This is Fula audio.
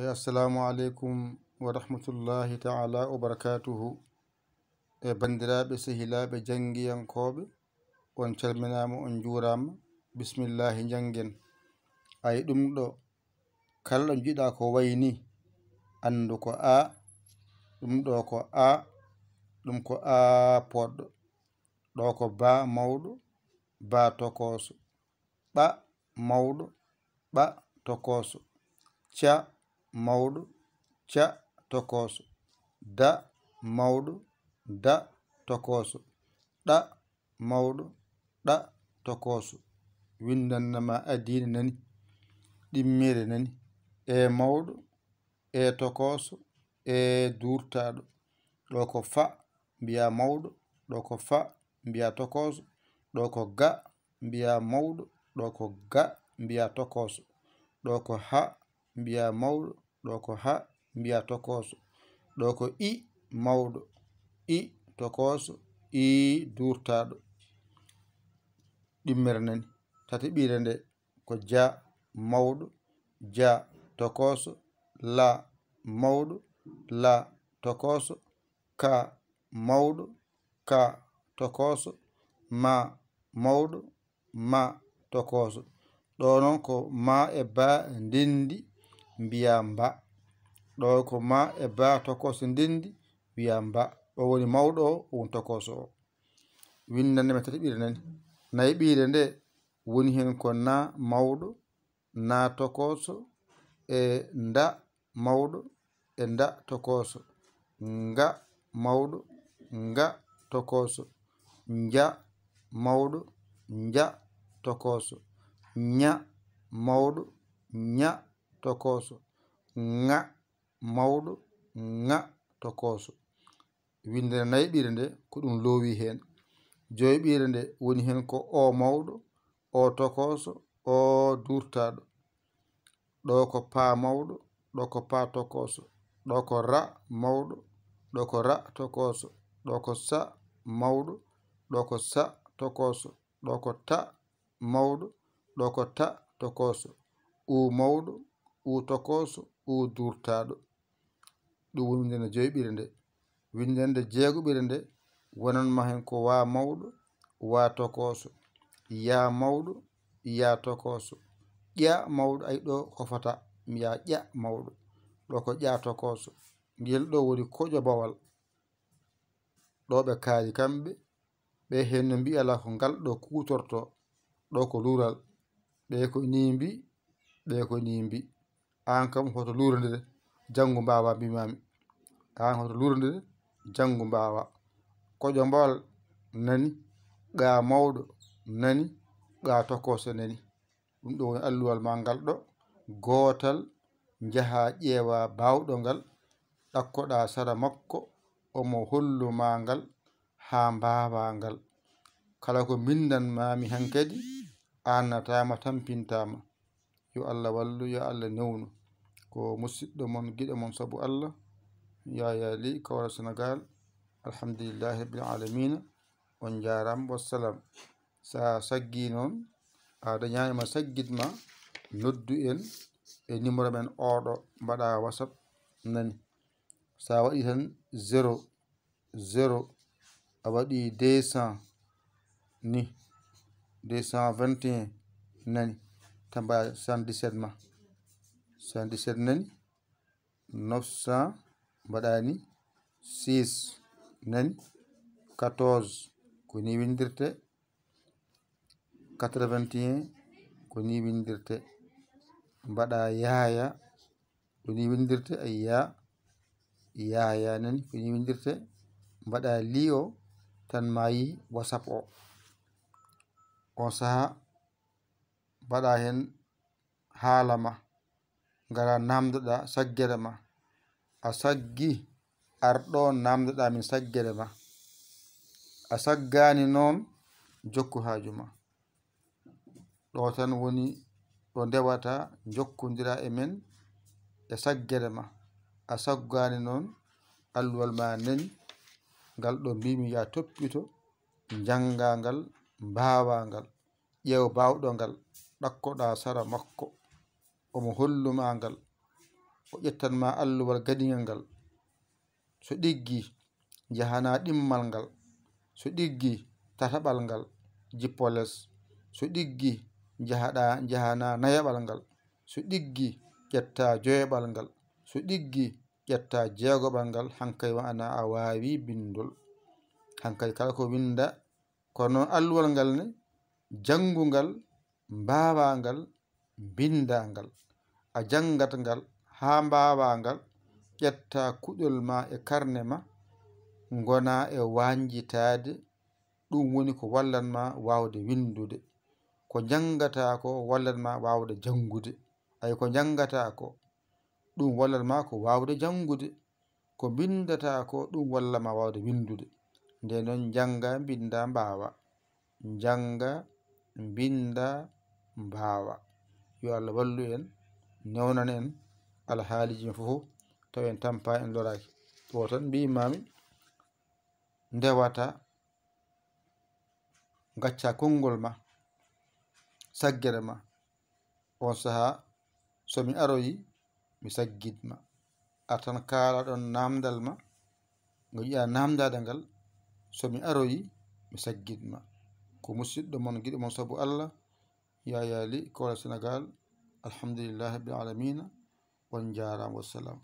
assalamu alaikum wa rahmatullahi ta'ala wa barakatuhu. Bandiraɓe sehilaɓe jangiyankoɓe, on calminama, on juurama. Bismillahi jangen. Ay ɗum ɗo kala ɗo jiɗa ko wayni andu ko a, ɗum ɗo ko a, ɗum ko a poɗɗo, ɗo ko ba mawɗo, ba tokoso, ɓa mawɗo, ɓa tokoso, ca mawɗo, ca tokoso, da mawɗo, da tokoso, ɗa mawɗo, ɗa tokoso. Windannama adini nani, ɗimmire nani, e mawɗo, e tokoso, e durtaɗo. ɗo ko fa mbiya mawɗo, ɗo ko fa mbiya tokoso, ɗo ko ga mbiya mawɗo, ɗo ko ga mbiya tokoso, ɗo ko ha mbiya mawɗo, ɗo ko ha mbiya tokoso, ɗo ko i mawɗo, i tokoso, i durtaɗo. Ɗimmere nani. Tatiɓire nde ko ja mawɗo, ja tokoso, la mawɗo, la tokoso, ka mawɗo, ka tokoso, ma mawɗo, ma tokoso. ɗo noon ko ma e ba ndendi mbiya mba, ɗo ko ma e ba tokoso ndendi mbiya mba. ɗo woni mawɗo o, won tokoso o. Windandema tatiɓire nani. Nayiɓire nde woni hen ko na mawɗo, na tokoso, e nda mawɗo, e nda tokoso, nga mawɗo, nga tokoso, nja mawɗo, nja tokoso, nya mawɗo, nya tokoso, nga mawɗo, nga tokoso. Windere nayiɓire nde ko ɗum loowi hen. Joyiɓire nde woni hen ko o mawɗo, o tokoso, o durtaɗo. ɗo ko pa mawɗo, ɗo ko pa tokoso, ɗo ko ra mawɗo, ɗo ko ra tokoso, ɗo ko sa mawɗo, ɗo ko sa tokoso, ɗo ko ta mawɗo, ɗo ko ta tokoso, u mawɗo, u tokoso, u durtaɗo. ɗum woni windende joyiɓire nde. Windende jeegoɓire nde wonanma hen ko wa mawɗo, wa tokoso, ya mawɗo, ya tokoso, ƴa mawɗo. Ay ɗo hofata mbiya ƴa mawɗo, ɗo ko ƴa tokoso. Ngel ɗo woni koƴo bawal. ɗo ɓe kaari kamɓe ɓe hen no mbi ala ko ngal ɗo kutorto, ɗo ko lural. ɓe ko ni mbi, ɓe ko ni mbi. An kam hoto lurandire janngu mbawa, mbimami. An hoto lurandire janngu mbawa. Koƴo bawal nani, ga mawɗo nani, ga tokoso nani. ɗum ɗo woni alluwal ma ngal ɗo. Gootal jaha ƴeewa bawɗo ngal, ɗakkoɗa sara makko, omo holluma ngal ha mbawa ngal. Kala ko bindanmami hankadi annatama, tampintama. Yo Allah wallu, yo Allah newnu. Ko musidɗo mon, giɗo mon sabu Allah, Yaya Ly, Kawra Sénégal. Alhamdulillahi rabbil alamina. On jaram. Wassalam. Sa saggi noon a dañanima saggitma, noddu en e numéro men oɗo, mbaɗa WhatsApp nani. Sa waɗi tan 00 a waɗi 200 ni 221 nani, tamba 77 ma 77 nani 900 mbaɗani 6 nani 14 ko ni windirte, 81 ko ni windirte. Mbaɗa yaya ko ni windirte, ayya yaya nani ko ni windirte. Mbaɗa liyo tan mayi WhatsApp o. On saha mbaɗa hen haalama, ngara namdoɗa saggere ma. A saggi arɗo namdoɗa min saggere ma. A saggani noon jokku haaju ma. ɗo tan woni ɗo ndewata jokkodira e men e saggere ma. A saggani noon alluwal ma nani, ngal ɗo mbimi ya toppito, janga ngal, mbawa ngal. ƴeew bawɗo ngal, ɗakkoɗa sara makko, omo holluma ngal o ƴettanma alluwal gadigal ngal, so ɗiggi jahana ɗimmal ngal, so ɗiggi tataɓal ngal jippo less, so ɗiggi jahana nayaɓal ngal, so ɗiggi ƴetta joyoɓal ngal, so ɗiggi ƴetta jeegoɓal ngal. Hankay wa'ana a wawi bindol, hankay kala ko winda. Kono alluwal ngal ne jangungal mbawangal bindangal, a jangat ngal ha mbawangal, ƴetta kuɗol ma e karne ma, gona e wanjitade. Ɗum woni ko wallanma wawde windude. Ko jangata ko wallanma wawde jangude. Ay ko jangata ko ɗum wallanma ko wawde jangude, ko bindata ko ɗum wallama wawde windude. Nde noon janga binda mbawa, janga binda mbawa. Yo Allah wallu en, newnan en alhaaliji fof taw en tampa en loraki. To tan mbimami ndewata gacca konngol ma, saggere ma, on saha somi aroyi mi saggitma. Atan kala ɗon namdal ma ngo yiya namdade ngal, somi aroyi mi saggitma. Ko musidɗo mon giɗo mon sabu Allah, Yaya Ly, Kolda Sénégal. Alhamdulillahi rabbil alamina. On jarama, wassalam.